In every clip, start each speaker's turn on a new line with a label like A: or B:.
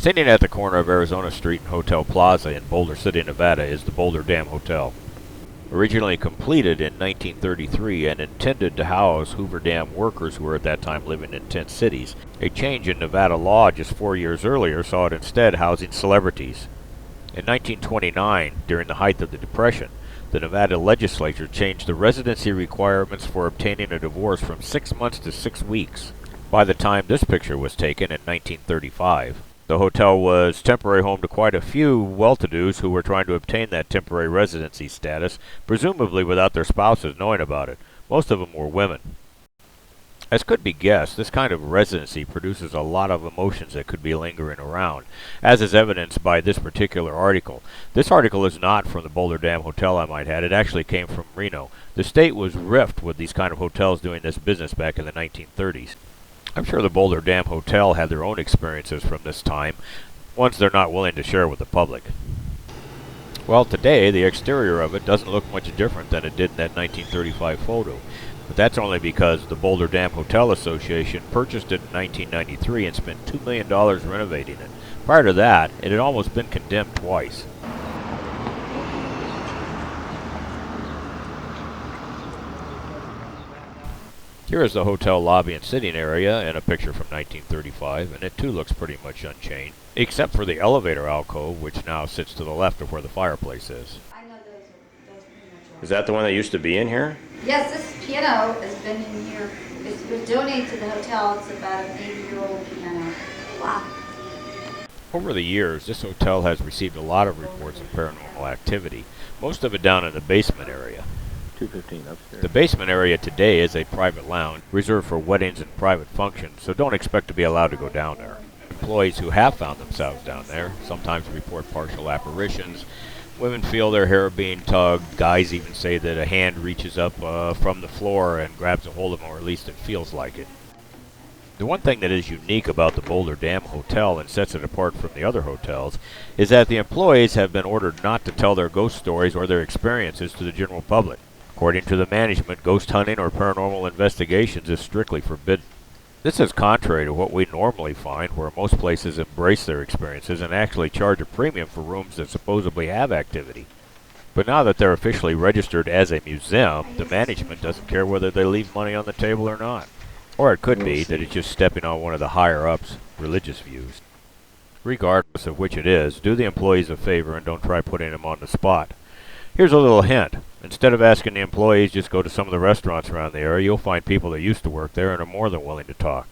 A: Standing at the corner of Arizona Street and Hotel Plaza in Boulder City, Nevada is the Boulder Dam Hotel. Originally completed in 1933 and intended to house Hoover Dam workers who were at that time living in tent cities, a change in Nevada law just 4 years earlier saw it instead housing celebrities. In 1929, during the height of the Depression, the Nevada legislature changed the residency requirements for obtaining a divorce from 6 months to 6 weeks. By the time this picture was taken in 1935, the hotel was temporary home to quite a few well-to-dos who were trying to obtain that temporary residency status, presumably without their spouses knowing about it. Most of them were women. As could be guessed, this kind of residency produces a lot of emotions that could be lingering around, as is evidenced by this particular article. This article is not from the Boulder Dam Hotel, I might add. It actually came from Reno. The state was rife with these kind of hotels doing this business back in the 1930s. I'm sure the Boulder Dam Hotel had their own experiences from this time, ones they're not willing to share with the public. Well, today, the exterior of it doesn't look much different than it did in that 1935 photo. But that's only because the Boulder Dam Hotel Association purchased it in 1993 and spent $2 million renovating it. Prior to that, it had almost been condemned twice. Here is the hotel lobby and sitting area in a picture from 1935, and it too looks pretty much unchanged, except for the elevator alcove, which now sits to the left of where the fireplace is.
B: I know those pretty much.
A: Is that the one that used to be in here?
B: Yes, this piano has been in here. It was donated to the hotel. It's about an 80-year-old piano. Wow.
A: Over the years, this hotel has received a lot of reports of paranormal activity, most of it down in the basement area.
C: 215 upstairs.
A: The basement area today is a private lounge reserved for weddings and private functions, so don't expect to be allowed to go down there. Employees who have found themselves down there sometimes report partial apparitions. Women feel their hair being tugged. Guys even say that a hand reaches up from the floor and grabs a hold of them, or at least it feels like it. The one thing that is unique about the Boulder Dam Hotel and sets it apart from the other hotels is that the employees have been ordered not to tell their ghost stories or their experiences to the general public. According to the management, ghost hunting or paranormal investigations is strictly forbidden. This is contrary to what we normally find, where most places embrace their experiences and actually charge a premium for rooms that supposedly have activity. But now that they're officially registered as a museum, the management doesn't care whether they leave money on the table or not. Or it could be that it's just stepping on one of the higher-ups' religious views. Regardless of which it is, do the employees a favor and don't try putting them on the spot. Here's a little hint. Instead of asking the employees, just go to some of the restaurants around the area. You'll find people that used to work there and are more than willing to talk.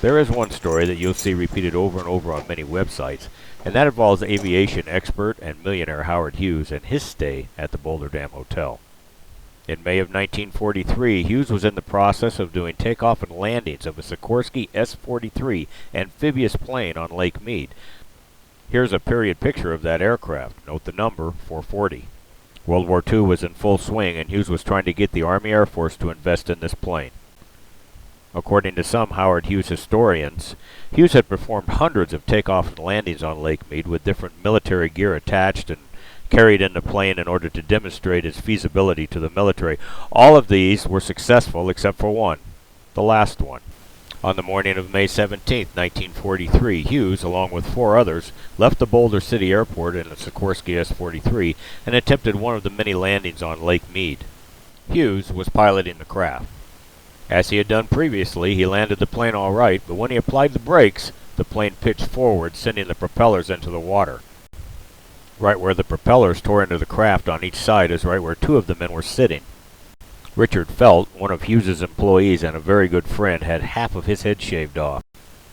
A: There is one story that you'll see repeated over and over on many websites, and that involves aviation expert and millionaire Howard Hughes and his stay at the Boulder Dam Hotel. In May of 1943, Hughes was in the process of doing takeoff and landings of a Sikorsky S-43 amphibious plane on Lake Meade. Here's a period picture of that aircraft. Note the number, 440. World War II was in full swing, and Hughes was trying to get the Army Air Force to invest in this plane. According to some Howard Hughes historians, Hughes had performed hundreds of takeoffs and landings on Lake Meade with different military gear attached and carried in the plane in order to demonstrate its feasibility to the military. All of these were successful except for one, the last one. On the morning of May 17, 1943, Hughes, along with 4 others, left the Boulder City Airport in a Sikorsky S-43 and attempted one of the many landings on Lake Meade. Hughes was piloting the craft. As he had done previously, he landed the plane all right, but when he applied the brakes, the plane pitched forward, sending the propellers into the water. Right where the propellers tore into the craft on each side is right where 2 of the men were sitting. Richard Felt, one of Hughes's employees and a very good friend, had half of his head shaved off.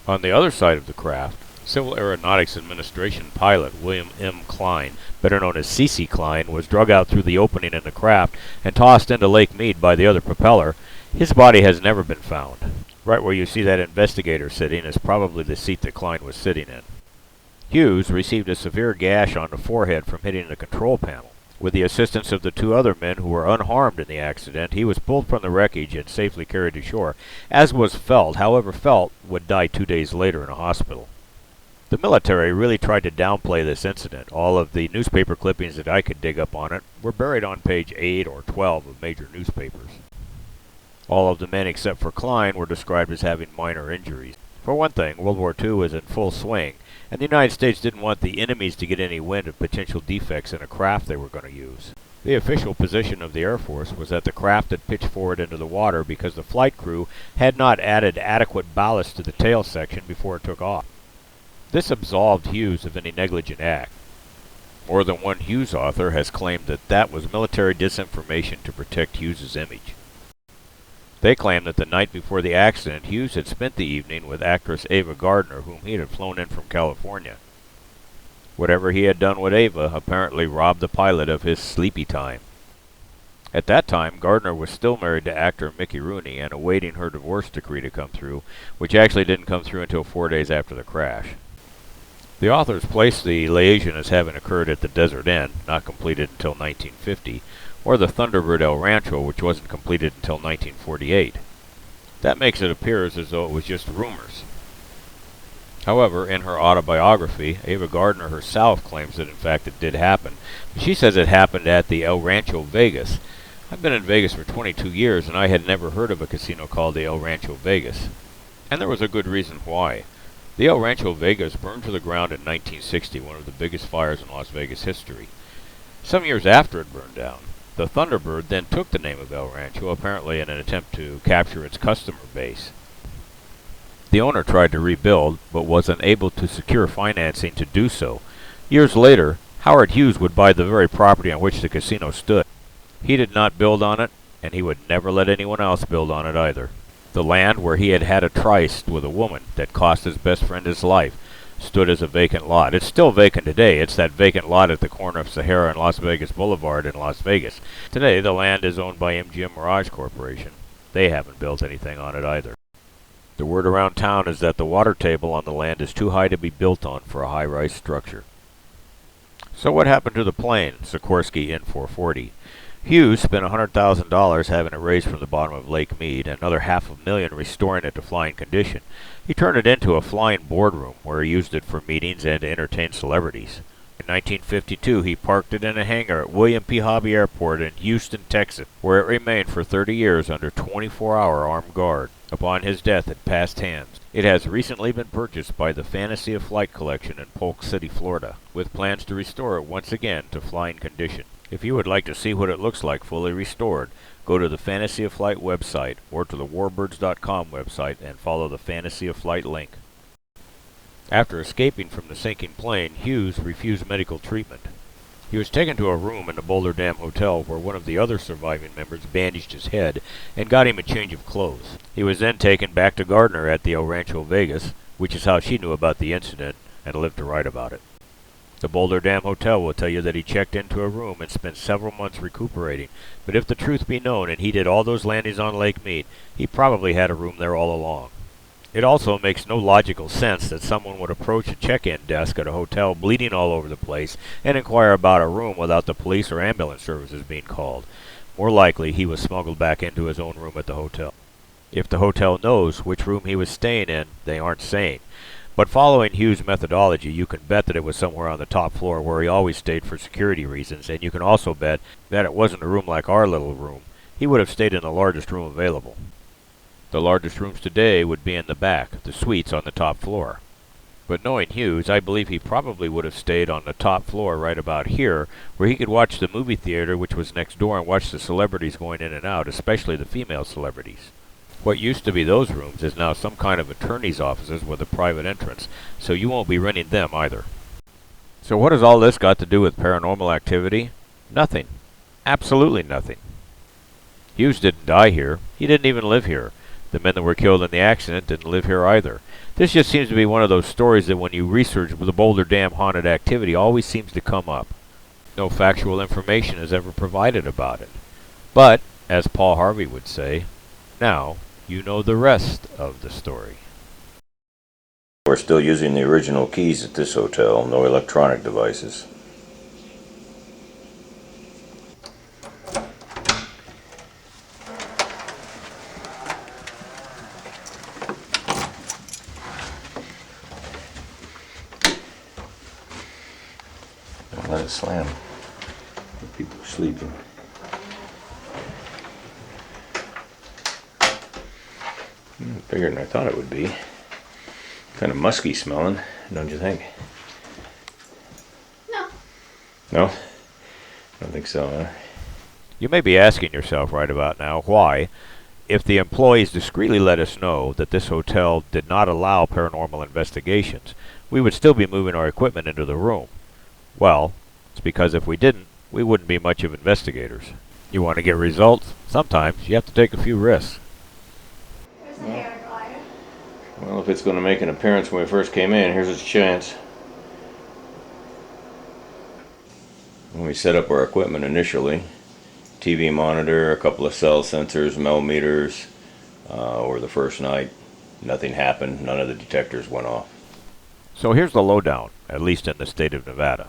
A: On the other side of the craft, Civil Aeronautics Administration pilot William M. Klein, better known as C.C. Klein, was drug out through the opening in the craft and tossed into Lake Meade by the other propeller. His body has never been found. Right where you see that investigator sitting is probably the seat that Klein was sitting in. Hughes received a severe gash on the forehead from hitting the control panel. With the assistance of the 2 other men who were unharmed in the accident, he was pulled from the wreckage and safely carried to shore, as was Felt. However, Felt would die 2 days later in a hospital. The military really tried to downplay this incident. All of the newspaper clippings that I could dig up on it were buried on page 8 or 12 of major newspapers. All of the men except for Klein were described as having minor injuries. For one thing, World War II was in full swing, and the United States didn't want the enemies to get any wind of potential defects in a craft they were going to use. The official position of the Air Force was that the craft had pitched forward into the water because the flight crew had not added adequate ballast to the tail section before it took off. This absolved Hughes of any negligent act. More than one Hughes author has claimed that that was military disinformation to protect Hughes's image. They claim that the night before the accident, Hughes had spent the evening with actress Ava Gardner, whom he had flown in from California. Whatever he had done with Ava apparently robbed the pilot of his sleepy time. At that time, Gardner was still married to actor Mickey Rooney and awaiting her divorce decree to come through, which actually didn't come through until 4 days after the crash. The authors placed the liaison as having occurred at the Desert Inn, not completed until 1950, or the Thunderbird El Rancho, which wasn't completed until 1948. That makes it appear as though it was just rumors. However, in her autobiography, Ava Gardner herself claims that in fact it did happen. She says it happened at the El Rancho Vegas. I've been in Vegas for 22 years and I had never heard of a casino called the El Rancho Vegas. And there was a good reason why. The El Rancho Vegas burned to the ground in 1960, one of the biggest fires in Las Vegas history. Some years after it burned down, the Thunderbird then took the name of El Rancho, apparently in an attempt to capture its customer base. The owner tried to rebuild, but wasn't able to secure financing to do so. Years later, Howard Hughes would buy the very property on which the casino stood. He did not build on it, and he would never let anyone else build on it either. The land where he had had a tryst with a woman that cost his best friend his life stood as a vacant lot. It's still vacant today. It's that vacant lot at the corner of Sahara and Las Vegas Boulevard in Las Vegas. Today, the land is owned by MGM Mirage Corporation. They haven't built anything on it either. The word around town is that the water table on the land is too high to be built on for a high-rise structure. So what happened to the plane, Sikorsky N440? Hughes spent $100,000 having it raised from the bottom of Lake Meade, and another $500,000 restoring it to flying condition. He turned it into a flying boardroom, where he used it for meetings and to entertain celebrities. In 1952, he parked it in a hangar at William P. Hobby Airport in Houston, Texas, where it remained for 30 years under 24-hour armed guard. Upon his death, it passed hands. It has recently been purchased by the Fantasy of Flight Collection in Polk City, Florida, with plans to restore it once again to flying condition. If you would like to see what it looks like fully restored, go to the Fantasy of Flight website or to the warbirds.com website and follow the Fantasy of Flight link. After escaping from the sinking plane, Hughes refused medical treatment. He was taken to a room in the Boulder Dam Hotel where one of the other surviving members bandaged his head and got him a change of clothes. He was then taken back to Gardner at the El Rancho Vegas, which is how she knew about the incident and lived to write about it. The Boulder Dam Hotel will tell you that he checked into a room and spent several months recuperating, but if the truth be known and he did all those landings on Lake Meade, he probably had a room there all along. It also makes no logical sense that someone would approach a check-in desk at a hotel bleeding all over the place and inquire about a room without the police or ambulance services being called. More likely, he was smuggled back into his own room at the hotel. If the hotel knows which room he was staying in, they aren't sane. But following Hughes' methodology, you can bet that it was somewhere on the top floor where he always stayed for security reasons, and you can also bet that it wasn't a room like our little room. He would have stayed in the largest room available. The largest rooms today would be in the back, the suites on the top floor. But knowing Hughes, I believe he probably would have stayed on the top floor right about here, where he could watch the movie theater which was next door and watch the celebrities going in and out, especially the female celebrities. What used to be those rooms is now some kind of attorney's offices with a private entrance, so you won't be renting them either. So what has all this got to do with paranormal activity? Nothing. Absolutely nothing. Hughes didn't die here. He didn't even live here. The men that were killed in the accident didn't live here either. This just seems to be one of those stories that when you research the Boulder Dam haunted activity always seems to come up. No factual information is ever provided about it. But, as Paul Harvey would say, now you know the rest of the story.
C: We're still using the original keys at this hotel, no electronic devices. Don't let it slam. People are sleeping. Bigger than I thought it would be. Kind of musky smelling, don't you think?
B: No.
C: No? I don't think so, huh?
A: You may be asking yourself right about now why, if the employees discreetly let us know that this hotel did not allow paranormal investigations, we would still be moving our equipment into the room. Well, it's because if we didn't, we wouldn't be much of investigators. You want to get results? Sometimes you have to take a few risks.
B: There's a hair dryer.
C: Well, if it's going to make an appearance when we first came in, here's its chance. When we set up our equipment initially, TV monitor, a couple of cell sensors, millimeters, or the first night, nothing happened. None of the detectors went off.
A: So here's the lowdown, at least in the state of Nevada.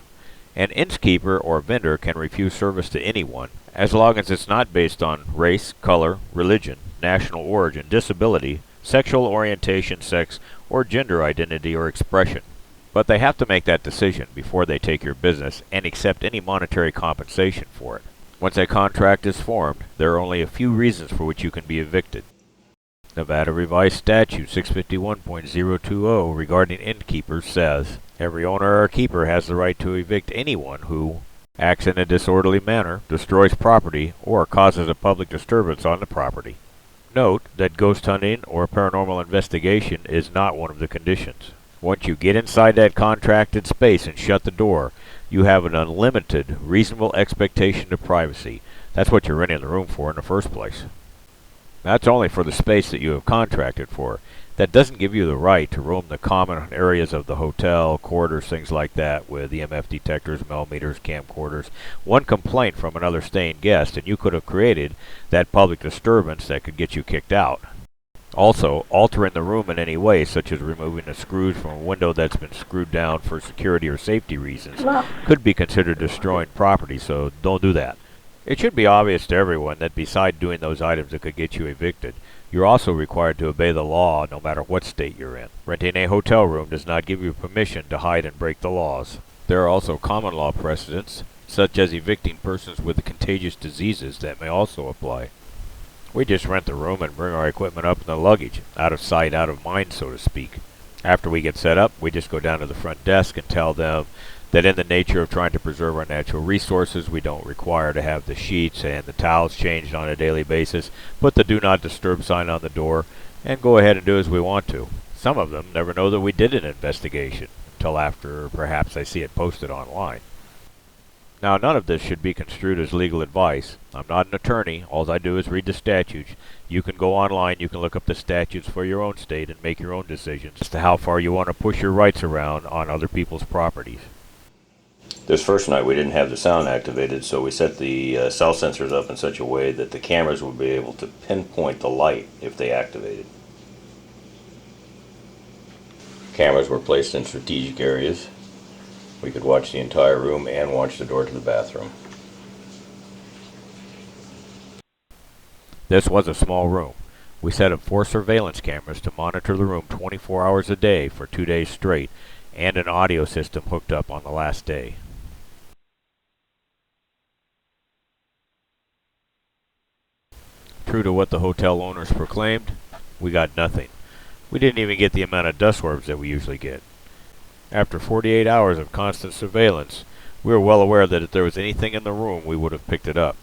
A: An innkeeper or vendor can refuse service to anyone, as long as it's not based on race, color, religion, national origin, disability, sexual orientation, sex, or gender identity or expression. But they have to make that decision before they take your business and accept any monetary compensation for it. Once a contract is formed, there are only a few reasons for which you can be evicted. Nevada Revised Statute 651.020 regarding innkeepers says, every owner or keeper has the right to evict anyone who acts in a disorderly manner, destroys property, or causes a public disturbance on the property. Note that ghost hunting or paranormal investigation is not one of the conditions. Once you get inside that contracted space and shut the door, you have an unlimited, reasonable expectation of privacy. That's what you're renting the room for in the first place. That's only for the space that you have contracted for. That doesn't give you the right to roam the common areas of the hotel, corridors, things like that, with EMF detectors, millimeters, camcorders. One complaint from another staying guest, and you could have created that public disturbance that could get you kicked out. Also, altering the room in any way, such as removing the screws from a window that's been screwed down for security or safety reasons, could be considered destroying property, so don't do that. It should be obvious to everyone that beside doing those items that could get you evicted, you're also required to obey the law no matter what state you're in. Renting a hotel room does not give you permission to hide and break the laws. There are also common law precedents, such as evicting persons with contagious diseases, that may also apply. We just rent the room and bring our equipment up in the luggage, out of sight, out of mind, so to speak. After we get set up, we just go down to the front desk and tell them that in the nature of trying to preserve our natural resources, we don't require to have the sheets and the towels changed on a daily basis, put the do not disturb sign on the door, and go ahead and do as we want to. Some of them never know that we did an investigation until after perhaps they see it posted online. Now, none of this should be construed as legal advice. I'm not an attorney. All I do is read the statutes. You can go online, you can look up the statutes for your own state and make your own decisions as to how far you want to push your rights around on other people's properties.
C: This first night we didn't have the sound activated, so we set the cell sensors up in such a way that the cameras would be able to pinpoint the light if they activated. Cameras were placed in strategic areas. We could watch the entire room and watch the door to the bathroom.
A: This was a small room. We set up 4 surveillance cameras to monitor the room 24 hours a day for 2 days straight, and an audio system hooked up on the last day. True to what the hotel owners proclaimed, we got nothing. We didn't even get the amount of dust orbs that we usually get. After 48 hours of constant surveillance, we were well aware that if there was anything in the room, we would have picked it up.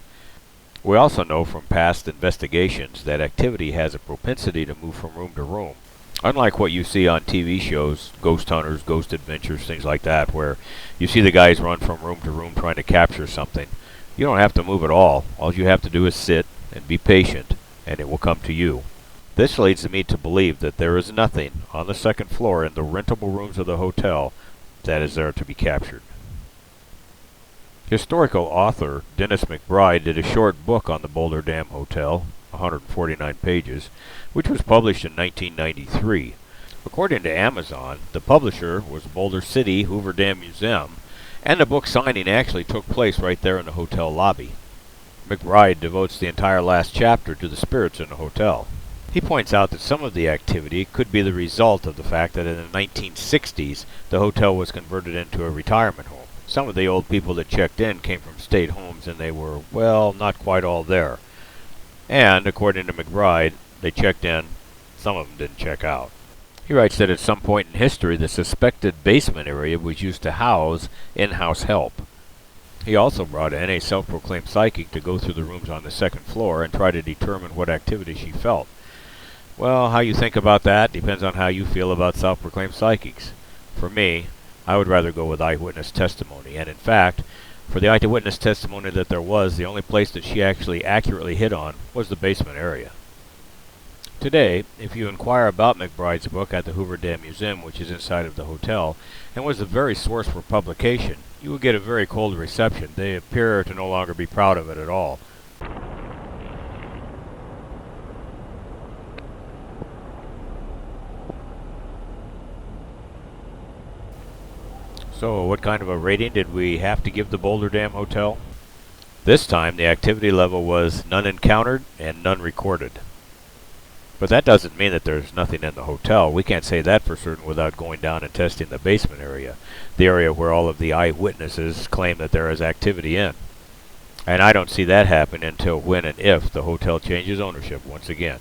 A: We also know from past investigations that activity has a propensity to move from room to room. Unlike what you see on TV shows, ghost hunters, ghost adventures, things like that, where you see the guys run from room to room trying to capture something, you don't have to move at all. All you have to do is sit and be patient, and it will come to you. This leads me to believe that there is nothing on the second floor in the rentable rooms of the hotel that is there to be captured. Historical author Dennis McBride did a short book on the Boulder Dam Hotel, 149 pages, which was published in 1993. According to Amazon, the publisher was Boulder City Hoover Dam Museum, and the book signing actually took place right there in the hotel lobby. McBride devotes the entire last chapter to the spirits in the hotel. He points out that some of the activity could be the result of the fact that in the 1960s, the hotel was converted into a retirement home. Some of the old people that checked in came from state homes and they were, well, not quite all there. And, according to McBride, they checked in, some of them didn't check out. He writes that at some point in history, the suspected basement area was used to house in-house help. He also brought in a self-proclaimed psychic to go through the rooms on the second floor and try to determine what activity she felt. Well, how you think about that depends on how you feel about self-proclaimed psychics. For me, I would rather go with eyewitness testimony, and in fact, for the eyewitness testimony that there was, the only place that she actually accurately hit on was the basement area. Today, if you inquire about McBride's book at the Hoover Dam Museum, which is inside of the hotel, and was the very source for publication, you will get a very cold reception. They appear to no longer be proud of it at all. So, what kind of a rating did we have to give the Boulder Dam Hotel? This time, the activity level was none encountered and none recorded. But that doesn't mean that there's nothing in the hotel. We can't say that for certain without going down and testing the basement area, the area where all of the eyewitnesses claim that there is activity in. And I don't see that happening until when and if the hotel changes ownership once again.